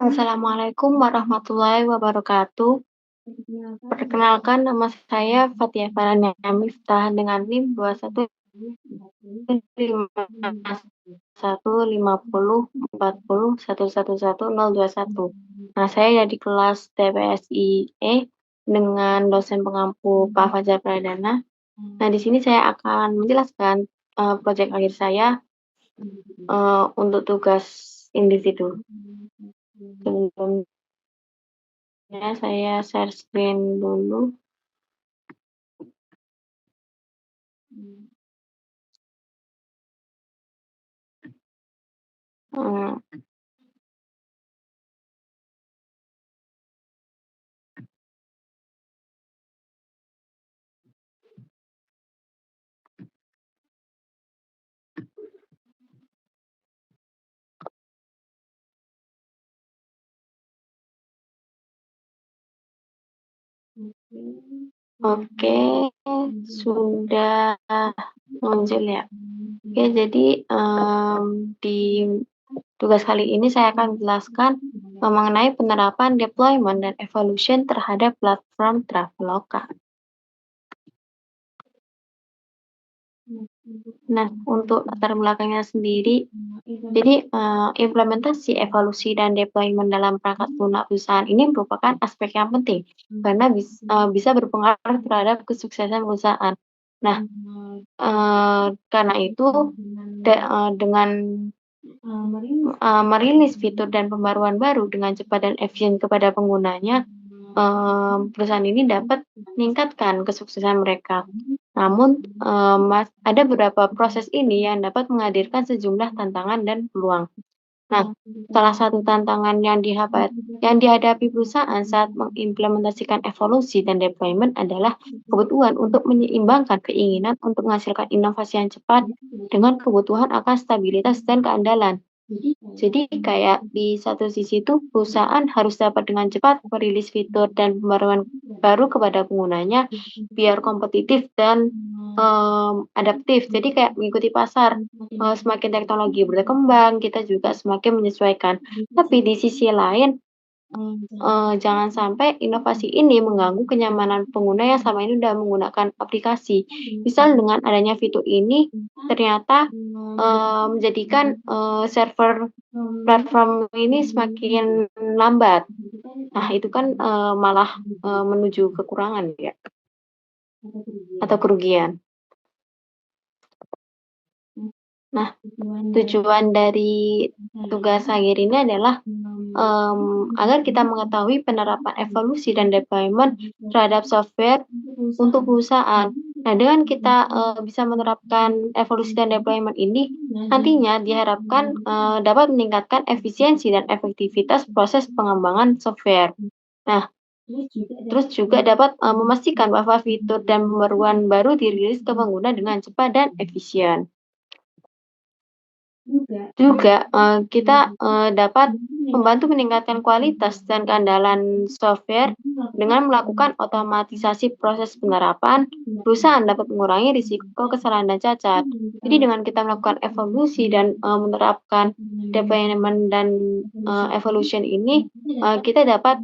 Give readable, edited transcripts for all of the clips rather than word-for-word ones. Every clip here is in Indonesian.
Assalamualaikum warahmatullahi wabarakatuh. Perkenalkan, nama saya Fathia Farhania Miftah dengan NIM 21515040111101. Nah, saya dari kelas TPSI-E dengan dosen pengampu Pak Fajar Pradana. Nah, di sini saya akan menjelaskan proyek akhir saya untuk tugas individu. Sebelumnya saya share screen dulu. Hmm, Oke, sudah muncul ya. Oke, jadi di tugas kali ini saya akan menjelaskan mengenai penerapan deployment dan evolution terhadap platform Traveloka. Nah, untuk latar belakangnya sendiri, jadi implementasi, evolusi, dan deployment dalam perangkat lunak perusahaan ini merupakan aspek yang penting karena bisa berpengaruh terhadap kesuksesan perusahaan. Nah, karena itu dengan merilis fitur dan pembaruan baru dengan cepat dan efisien kepada penggunanya, perusahaan ini dapat meningkatkan kesuksesan mereka. Namun, ada beberapa proses ini yang dapat menghadirkan sejumlah tantangan dan peluang. Nah, salah satu tantangan yang dihadapi perusahaan saat mengimplementasikan evolusi dan deployment adalah kebutuhan untuk menyeimbangkan keinginan untuk menghasilkan inovasi yang cepat dengan kebutuhan akan stabilitas dan keandalan. Jadi kayak di satu sisi itu perusahaan harus dapat dengan cepat merilis fitur dan pembaruan baru kepada penggunanya biar kompetitif dan adaptif. Jadi kayak mengikuti pasar. Semakin teknologi berkembang, kita juga semakin menyesuaikan. Tapi di sisi lain, jangan sampai inovasi ini mengganggu kenyamanan pengguna yang selama ini sudah menggunakan aplikasi. Misal dengan adanya fitur ini, ternyata menjadikan server platform ini semakin lambat. Nah, itu kan malah menuju kekurangan ya, atau kerugian. Nah, tujuan dari tugas akhir ini adalah agar kita mengetahui penerapan evolusi dan deployment terhadap software untuk perusahaan. Nah, dengan kita bisa menerapkan evolusi dan deployment ini, nantinya diharapkan dapat meningkatkan efisiensi dan efektivitas proses pengembangan software. Nah, terus juga dapat memastikan bahwa fitur dan pembaruan baru dirilis ke pengguna dengan cepat dan efisien. Juga kita dapat membantu meningkatkan kualitas dan keandalan software dengan melakukan otomatisasi proses penerapan. Perusahaan dapat mengurangi risiko kesalahan dan cacat. Jadi dengan kita melakukan evolusi dan menerapkan deployment dan evolution ini, kita dapat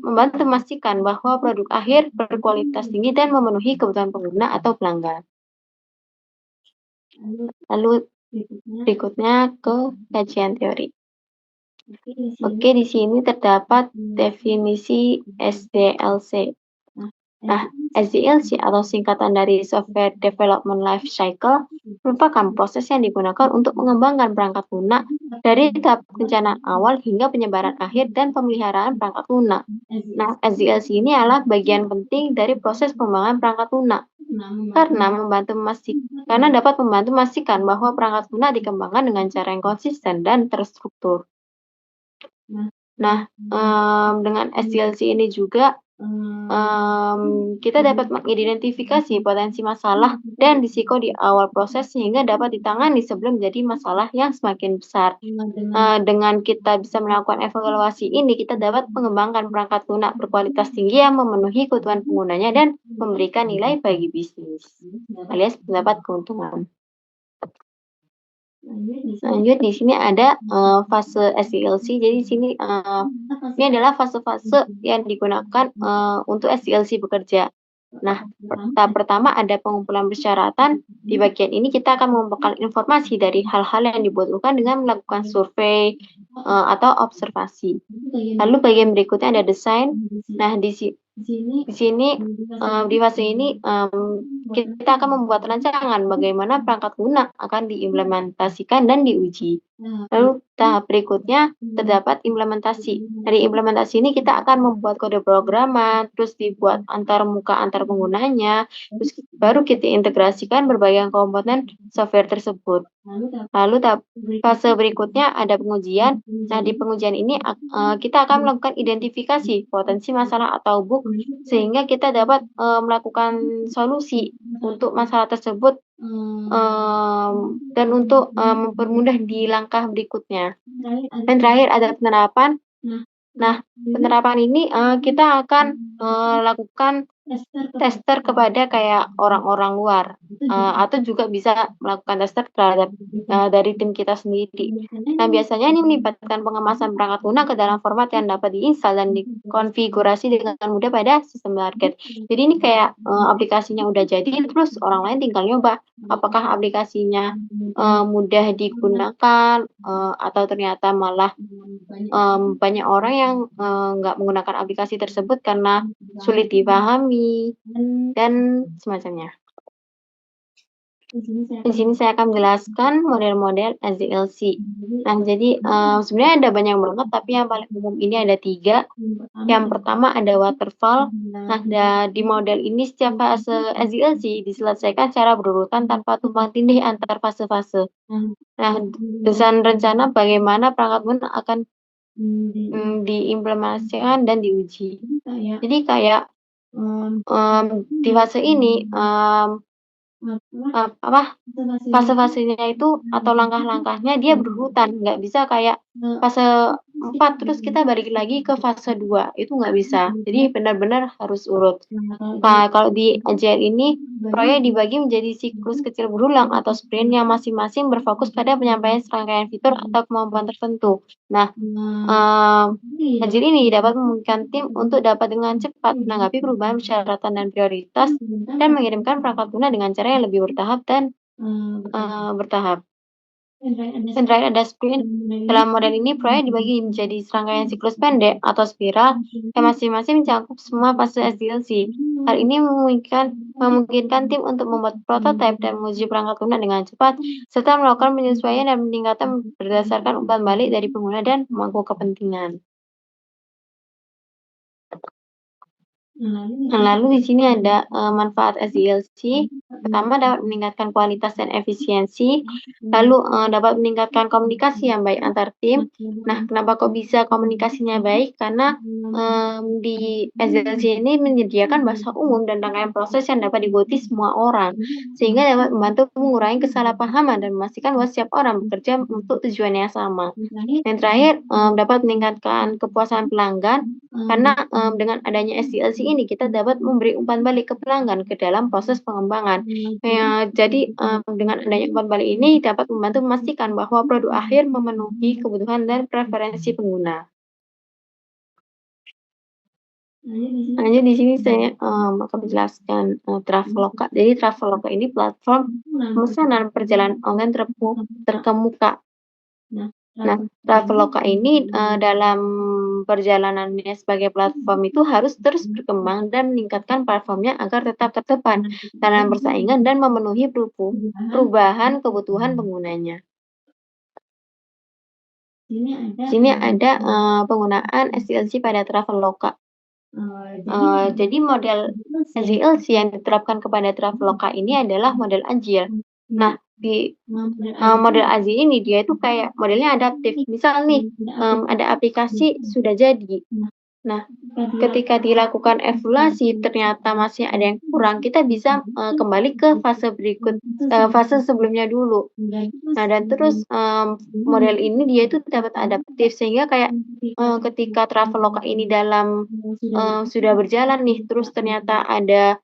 membantu memastikan bahwa produk akhir berkualitas tinggi dan memenuhi kebutuhan pengguna atau pelanggan. Lalu berikutnya ke kajian teori. Oke, di sini terdapat definisi SDLC. Nah, SDLC atau singkatan dari Software Development Life Cycle merupakan proses yang digunakan untuk mengembangkan perangkat lunak dari tahap perencanaan awal hingga penyebaran akhir dan pemeliharaan perangkat lunak. Nah, SDLC ini adalah bagian penting dari proses pengembangan perangkat lunak karena dapat membantu memastikan bahwa perangkat lunak dikembangkan dengan cara yang konsisten dan terstruktur. Nah, dengan SDLC ini juga kita dapat mengidentifikasi potensi masalah dan risiko di awal proses sehingga dapat ditangani sebelum menjadi masalah yang semakin besar. Dengan kita bisa melakukan evaluasi ini, kita dapat mengembangkan perangkat lunak berkualitas tinggi yang memenuhi kebutuhan penggunanya dan memberikan nilai bagi bisnis alias mendapat keuntungan. Lanjut di sini ada fase SDLC. Jadi di sini ini adalah fase-fase yang digunakan untuk SDLC bekerja. Nah, tahap pertama ada pengumpulan persyaratan. Di bagian ini kita akan mengumpulkan informasi dari hal-hal yang dibutuhkan dengan melakukan survei atau observasi. Lalu bagian berikutnya ada desain. Nah, di sini di fase ini kita akan membuat rancangan bagaimana perangkat lunak akan diimplementasikan dan diuji. Lalu tahap berikutnya terdapat implementasi. Dari implementasi ini kita akan membuat kode programan, terus dibuat antar muka antar penggunanya, terus baru kita integrasikan berbagai komponen software tersebut. Lalu fase berikutnya ada pengujian. Nah, di pengujian ini kita akan melakukan identifikasi potensi masalah atau bug sehingga kita dapat melakukan solusi untuk masalah tersebut dan untuk mempermudah di langkah berikutnya. Dan terakhir ada penerapan. Nah, penerapan ini kita akan lakukan tester kepada kayak orang-orang luar atau juga bisa melakukan tester terhadap dari tim kita sendiri. Nah, biasanya ini melibatkan pengemasan perangkat lunak ke dalam format yang dapat diinstal dan dikonfigurasi dengan mudah pada sistem target. Jadi ini kayak aplikasinya udah jadi, terus orang lain tinggal nyoba apakah aplikasinya mudah digunakan atau ternyata malah banyak orang yang nggak menggunakan aplikasi tersebut karena sulit dipahami dan semacamnya. Di sini saya akan menjelaskan model-model SDLC. Nah, jadi sebenarnya ada banyak banget, tapi yang paling umum ini ada 3. Yang pertama ada waterfall. Nah, di model ini setiap fase SDLC diselesaikan secara berurutan tanpa tumpang tindih antar fase-fase. Nah, desain rencana bagaimana perangkat lunak akan diimplementasikan dan diuji. Jadi kayak di fase ini fase-fasenya itu atau langkah-langkahnya dia berurutan, nggak bisa kayak fase 4 terus kita balik lagi ke fase 2, itu nggak bisa. Jadi benar-benar harus urut. Nah, kalau di Agile ini proyek dibagi menjadi siklus kecil berulang atau sprint yang masing-masing berfokus pada penyampaian serangkaian fitur atau kemampuan tertentu. Nah, Agile ini dapat memungkinkan tim untuk dapat dengan cepat menanggapi perubahan persyaratan dan prioritas dan mengirimkan perangkat lunak dengan cara yang lebih bertahap dan bertahap. Dan terakhir ada sprint. Dalam model ini, proyek dibagi menjadi serangkaian siklus pendek atau spiral yang masing-masing mencakup semua fase SDLC. Hal ini memungkinkan tim untuk membuat prototipe dan menguji perangkat lunak dengan cepat, serta melakukan penyesuaian dan peningkatan berdasarkan umpan balik dari pengguna dan pemangku kepentingan. Nah, lalu di sini ada manfaat SDLC. Pertama, dapat meningkatkan kualitas dan efisiensi. Lalu dapat meningkatkan komunikasi yang baik antar tim. Nah, kenapa kok bisa komunikasinya baik? Karena di SDLC ini menyediakan bahasa umum dan rangkaian proses yang dapat diikuti semua orang, sehingga dapat membantu mengurangi kesalahpahaman dan memastikan bahwa setiap orang bekerja untuk tujuan yang sama. Yang terakhir, dapat meningkatkan kepuasan pelanggan. Karena dengan adanya SDLC ini kita dapat memberi umpan balik ke pelanggan ke dalam proses pengembangan. Jadi dengan adanya umpan balik ini dapat membantu memastikan bahwa produk akhir memenuhi kebutuhan dan preferensi pengguna. Hanya di sini saya akan menjelaskan Traveloka. Jadi Traveloka ini platform pemesanan perjalanan online terkemuka. Nah, Traveloka ini dalam perjalanannya sebagai platform itu harus terus berkembang dan meningkatkan platformnya agar tetap terdepan dalam persaingan dan memenuhi perubahan kebutuhan penggunanya. Sini ada penggunaan SDLC pada Traveloka. Jadi model SDLC yang diterapkan kepada Traveloka ini adalah model Agile. Nah, di model Agile ini dia itu kayak modelnya adaptif. Misal nih, ada aplikasi sudah jadi. Nah, ketika dilakukan evaluasi ternyata masih ada yang kurang, kita bisa kembali ke fase berikut, fase sebelumnya dulu. Nah, dan terus model ini dia itu dapat adaptif sehingga kayak ketika Traveloka ini dalam sudah berjalan nih, terus ternyata ada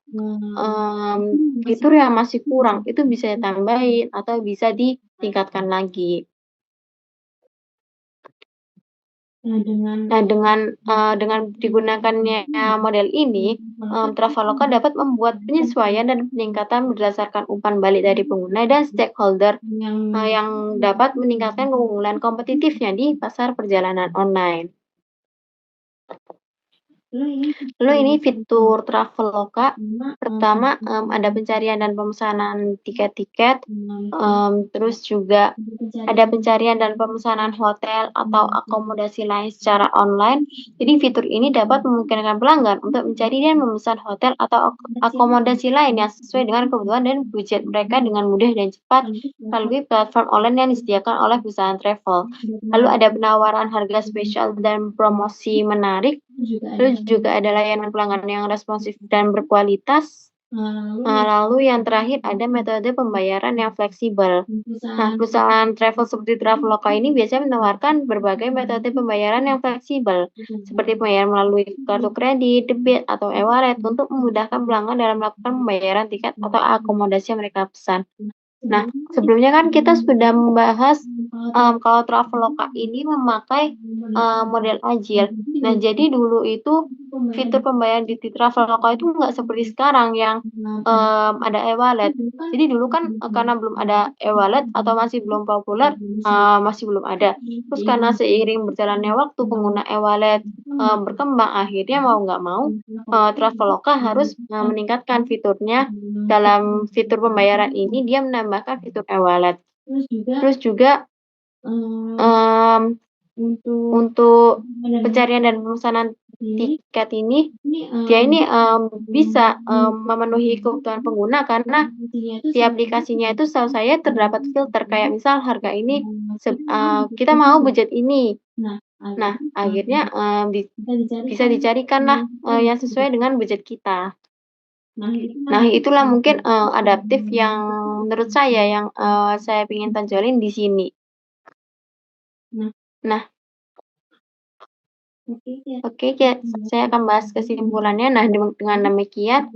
fitur yang masih kurang, itu bisa ditambahin atau bisa tingkatkan lagi. Nah, dengan digunakannya model ini, Traveloka dapat membuat penyesuaian dan peningkatan berdasarkan umpan balik dari pengguna dan stakeholder yang dapat meningkatkan keunggulan kompetitifnya di pasar perjalanan online. Lalu ini fitur Traveloka. Pertama, ada pencarian dan pemesanan tiket-tiket, terus juga ada pencarian dan pemesanan hotel atau akomodasi lain secara online. Jadi fitur ini dapat memungkinkan pelanggan untuk mencari dan memesan hotel atau akomodasi lain yang sesuai dengan kebutuhan dan budget mereka dengan mudah dan cepat melalui platform online yang disediakan oleh perusahaan travel. Lalu ada penawaran harga spesial dan promosi menarik. Lalu juga ada layanan pelanggan yang responsif dan berkualitas. Lalu yang terakhir ada metode pembayaran yang fleksibel. Nah, perusahaan travel seperti Traveloka ini biasanya menawarkan berbagai metode pembayaran yang fleksibel, seperti pembayaran melalui kartu kredit, debit, atau e-wallet untuk memudahkan pelanggan dalam melakukan pembayaran tiket atau akomodasi yang mereka pesan. Nah, sebelumnya kan kita sudah membahas kalau Traveloka ini memakai model agile. Nah, jadi dulu itu fitur pembayaran di Traveloka itu nggak seperti sekarang yang ada e-wallet. Jadi dulu kan karena belum ada e-wallet atau masih belum populer, masih belum ada. Terus karena seiring berjalannya waktu pengguna e-wallet berkembang, akhirnya mau nggak mau Traveloka harus meningkatkan fiturnya. Dalam fitur pembayaran ini dia menambahkan fitur e-wallet. Terus juga untuk pencarian dan pemesanan tiket ini, dia ini bisa memenuhi kebutuhan pengguna karena di aplikasinya itu setahu saya terdapat filter kayak misal harga ini kita mau budget ini. Nah, akhirnya bisa dicarikanlah yang sesuai dengan budget kita. Nah, itulah mungkin adaptif yang menurut saya yang saya ingin tonjolin di sini. Nah, oke, saya akan bahas kesimpulannya. Nah, dengan demikian,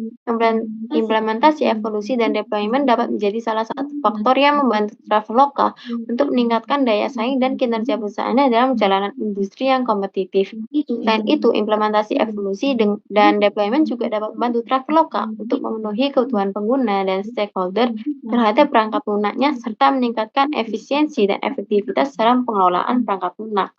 implementasi, evolusi, dan deployment dapat menjadi salah satu faktor yang membantu Traveloka untuk meningkatkan daya saing dan kinerja perusahaannya dalam jalanan industri yang kompetitif. Selain itu, implementasi, evolusi, dan deployment juga dapat membantu Traveloka untuk memenuhi kebutuhan pengguna dan stakeholder terhadap perangkat lunaknya serta meningkatkan efisiensi dan efektivitas dalam pengelolaan perangkat lunak.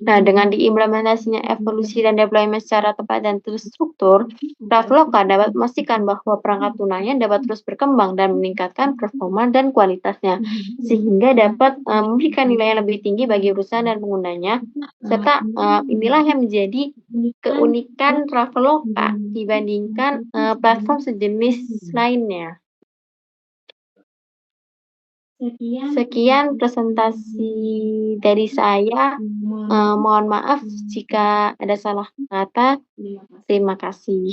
Nah, dengan diimplementasinya evolusi dan deployment secara tepat dan terstruktur, Traveloka dapat memastikan bahwa perangkat lunaknya dapat terus berkembang dan meningkatkan performa dan kualitasnya, sehingga dapat memberikan nilai yang lebih tinggi bagi perusahaan dan penggunanya, serta inilah yang menjadi keunikan Traveloka dibandingkan platform sejenis lainnya. Sekian presentasi dari saya. Mohon maaf jika ada salah kata. Terima kasih.